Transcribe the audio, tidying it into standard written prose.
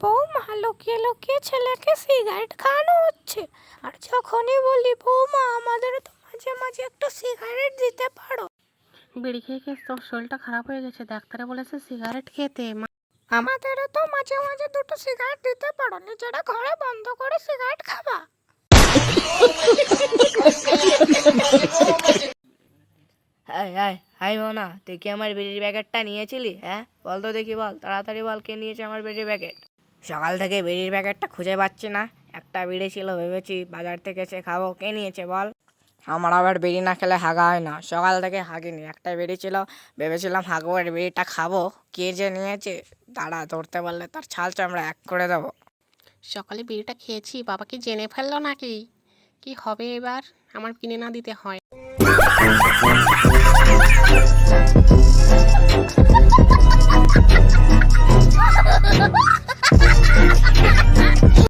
বৌমা লুকিয়ে লুকিয়ে ছেলেকে সিগারেট খাওয়ানো হচ্ছে। আর যখনই বলি বৌমা আমাদেরও তো মাঝে মাঝে একটু সিগারেট দিতে পারো, বিড়ি খেয়ে খেয়ে তোর শরীরটা খারাপ হয়ে গেছে, ডাক্তারে বলেছে সিগারেট খেতে। আমাদেরও তো মাঝে মাঝে দুটো সিগারেট দিতে পারো, নিজেরা ঘরে বন্ধ করে সিগারেট খাবা। হাই হাই হাই মোনা, তুই কি আমার বিড়ির প্যাকেটটা নিয়েছিলি? হ্যাঁ বল তো দেখি, বল তাড়াতাড়ি বল, কে নিয়েছে আমার বিড়ির প্যাকেট? সকাল থেকে বিড়ির প্যাকেটটা খুঁজে পাচ্ছি না। একটা বিড়ি ছিল, ভেবেছি বাজার থেকে এসে খাবো, কে নিয়েছে বল? আমার আবার বিড়ি না খেলে হাগা হয় না, সকাল থেকে হাগিনি। একটা বিড়ি ছিল, ভেবেছিলাম হাগবো, আর বিড়িটা খাবো, কে যে নিয়েছে দাঁড়া, ধরতে পারলে তার ছাল চামড়া এক করে দেবো। সকালে বিড়িটা খেয়েছি, বাবা কি জেনে ফেললো নাকি? কি হবে এবার? আমার কিনে না দিতে হয়।